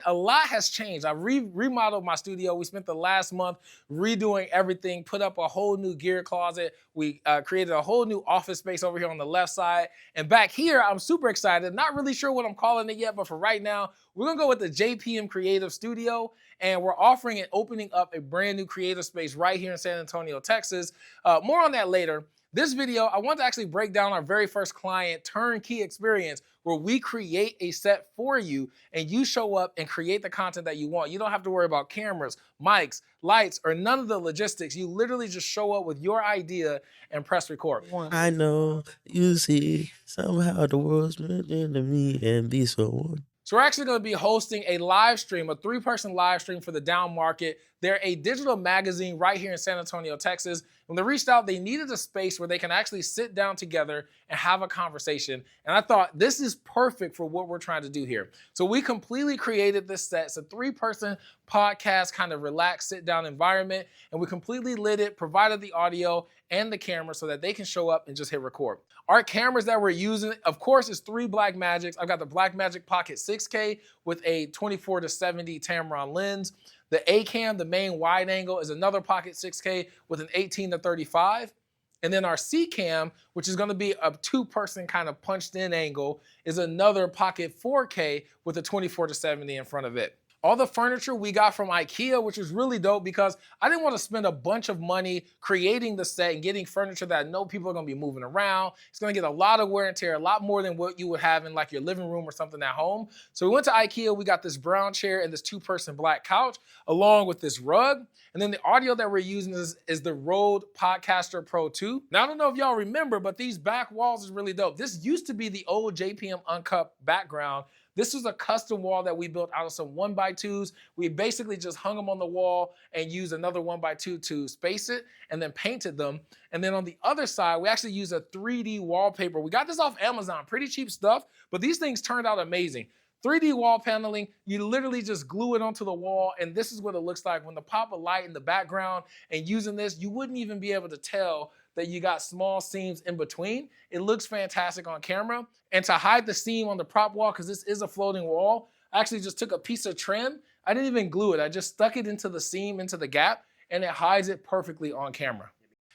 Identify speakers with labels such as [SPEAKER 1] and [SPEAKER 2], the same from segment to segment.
[SPEAKER 1] A lot has changed. I remodeled my studio. We spent the last month redoing everything, put up a whole new gear closet. We created a whole new office space over here on the left side. And back here, I'm super excited. Not really sure what I'm calling it yet, but for right now, we're gonna go with the JPM Creative Studio. And we're offering and opening up a brand new creative space right here in San Antonio, Texas. More on that later. This video, I want to actually break down our very first client turnkey experience where we create a set for you and you show up and create the content that you want. You don't have to worry about cameras, mics, lights, or none of the logistics. You literally just show up with your idea and press record.
[SPEAKER 2] I know, you see, somehow the world's meant to me and be so one.
[SPEAKER 1] So we're actually going to be hosting a live stream, a 3-person live stream for the down market. They're a digital magazine right here in San Antonio, Texas. When they reached out, they needed a space where they can actually sit down together and have a conversation. And I thought this is perfect for what we're trying to do here. So we completely created this set. It's a 3-person podcast, kind of relaxed, sit-down environment. And we completely lit it, provided the audio and the camera so that they can show up and just hit record. Our cameras that we're using, of course, is 3 Blackmagics. I've got the Blackmagic Pocket 6K with a 24-70 Tamron lens. The A-Cam, the main wide angle, is another Pocket 6K with an 18-35. And then our C-Cam, which is gonna be a 2-person kind of punched in angle, is another Pocket 4K with a 24-70 in front of it. All the furniture we got from IKEA, which is really dope because I didn't want to spend a bunch of money creating the set and getting furniture that I know people are going to be moving around. It's going to get a lot of wear and tear, a lot more than what you would have in like your living room or something at home. So we went to IKEA, we got this brown chair and this 2-person black couch along with this rug. And then the audio that we're using is the Rode Podcaster Pro 2. Now, I don't know if y'all remember, but these back walls is really dope. This used to be the old JPM Uncut background. This was a custom wall that we built out of some 1x2s. We basically just hung them on the wall and used another 1x2 to space it and then painted them. And then on the other side, we actually used a 3D wallpaper. We got this off Amazon, pretty cheap stuff, but these things turned out amazing. 3D wall paneling, you literally just glue it onto the wall, and this is what it looks like when the pop of light in the background. And using this, you wouldn't even be able to tell that you got small seams in between. It looks fantastic on camera. And to hide the seam on the prop wall, because this is a floating wall, I actually just took a piece of trim. I didn't even glue it. I just stuck it into the seam, into the gap, and it hides it perfectly on camera.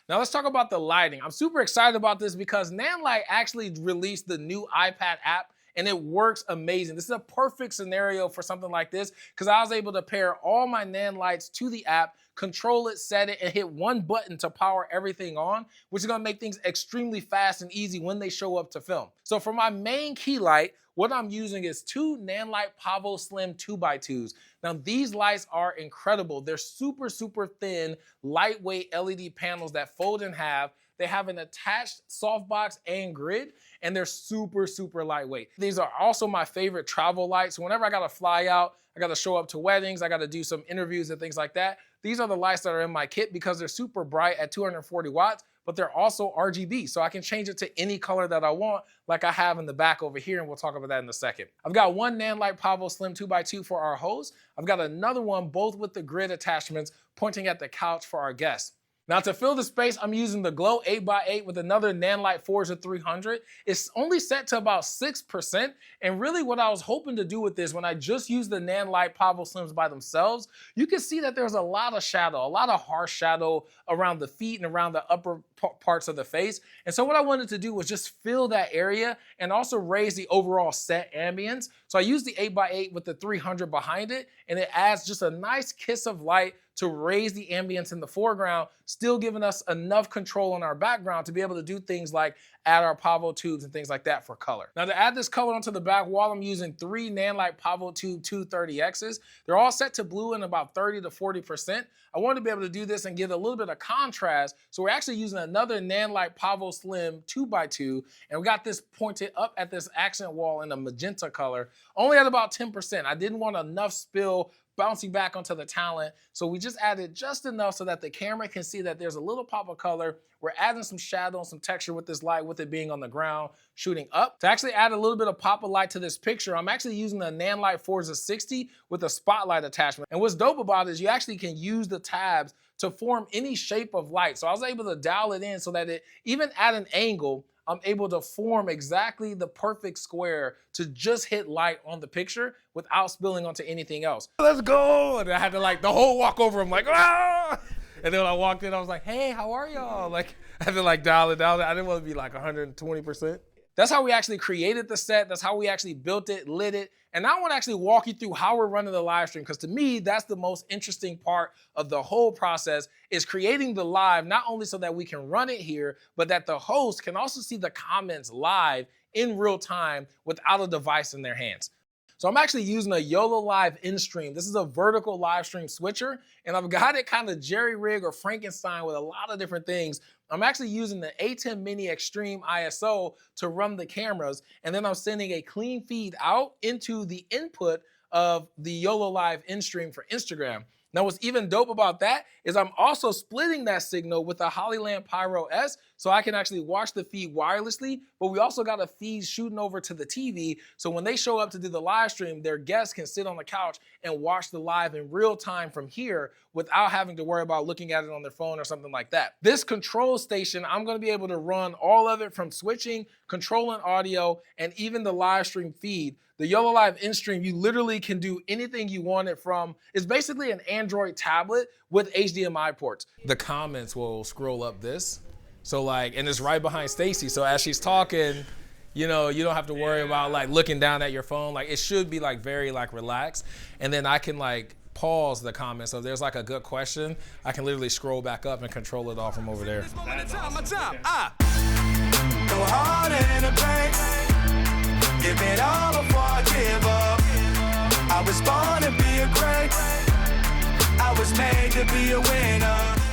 [SPEAKER 1] Now let's talk about the lighting. I'm super excited about this because Nanlite actually released the new iPad app and it works amazing. This is a perfect scenario for something like this because I was able to pair all my Nanlights to the app, control it, set it, and hit one button to power everything on, which is gonna make things extremely fast and easy when they show up to film. So for my main key light, what I'm using is 2 Nanlite Pavo Slim 2x2s. Now these lights are incredible. They're super, super thin, lightweight LED panels that fold in half. They have an attached softbox and grid, and they're super, super lightweight. These are also my favorite travel lights. Whenever I gotta fly out, I gotta show up to weddings, I gotta do some interviews and things like that. These are the lights that are in my kit because they're super bright at 240 watts, but they're also RGB, so I can change it to any color that I want, like I have in the back over here, and we'll talk about that in a second. I've got one Nanlite Pavo Slim 2x2 for our host. I've got another one, both with the grid attachments, pointing at the couch for our guests. Now to fill the space, I'm using the Glow 8x8 with another Nanlite Forza 300. It's only set to about 6%, and really what I was hoping to do with this, when I just used the Nanlite Pavo Slims by themselves, you can see that there's a lot of shadow, a lot of harsh shadow around the feet and around the upper parts of the face. And so what I wanted to do was just fill that area and also raise the overall set ambience. So I used the 8x8 with the 300 behind it, and it adds just a nice kiss of light to raise the ambience in the foreground, still giving us enough control on our background to be able to do things like add our Pavo tubes and things like that for color. Now to add this color onto the back wall, I'm using 3 Nanlite Pavo Tube 230Xs. They're all set to blue in about 30 to 40%. I wanted to be able to do this and get a little bit of contrast, so we're actually using another Nanlite Pavo Slim 2x2, and we got this pointed up at this accent wall in a magenta color, only at about 10%. I didn't want enough spill bouncing back onto the talent. So we just added just enough so that the camera can see that there's a little pop of color. We're adding some shadow and some texture with this light, with it being on the ground, shooting up. To actually add a little bit of pop of light to this picture, I'm actually using the Nanlite Forza 60 with a spotlight attachment. And what's dope about it is you actually can use the tabs to form any shape of light. So I was able to dial it in so that it, even at an angle, I'm able to form exactly the perfect square to just hit light on the picture without spilling onto anything else. Let's go! And I had to like the whole walk over, I'm like, ah! And then when I walked in, I was like, hey, how are y'all? Like, I had to like dial it down. I didn't want to be like 120%. That's how we actually created the set. That's how we actually built it, lit it. And now I want to actually walk you through how we're running the live stream, because to me, that's the most interesting part of the whole process, is creating the live, not only so that we can run it here, but that the host can also see the comments live in real time without a device in their hands. So I'm actually using a YOLO Live in-stream. This is a vertical live stream switcher, and I've got it kind of jerry-rig or Frankenstein with a lot of different things. I'm actually using the A10 Mini Extreme ISO to run the cameras, and then I'm sending a clean feed out into the input of the YOLO Live in-stream for Instagram. Now, what's even dope about that is I'm also splitting that signal with a Hollyland Pyro S, so I can actually watch the feed wirelessly, but we also got a feed shooting over to the TV, so when they show up to do the live stream, their guests can sit on the couch and watch the live in real time from here without having to worry about looking at it on their phone or something like that. This control station, I'm gonna be able to run all of it from switching, controlling audio, and even the live stream feed. The YOLO Live in-stream, you literally can do anything you want it from. It's basically an Android tablet with HDMI ports. The comments will scroll up this. So like, and it's right behind Stacy. So as she's talking, you know, you don't have to worry about like looking down at your phone. Like it should be like very like relaxed. And then I can like pause the comments. So if there's like a good question, I can literally scroll back up and control it all from over there.
[SPEAKER 3] Go hard in the paint. Give it all before I give up. I was born to be a great. I was made to be a winner.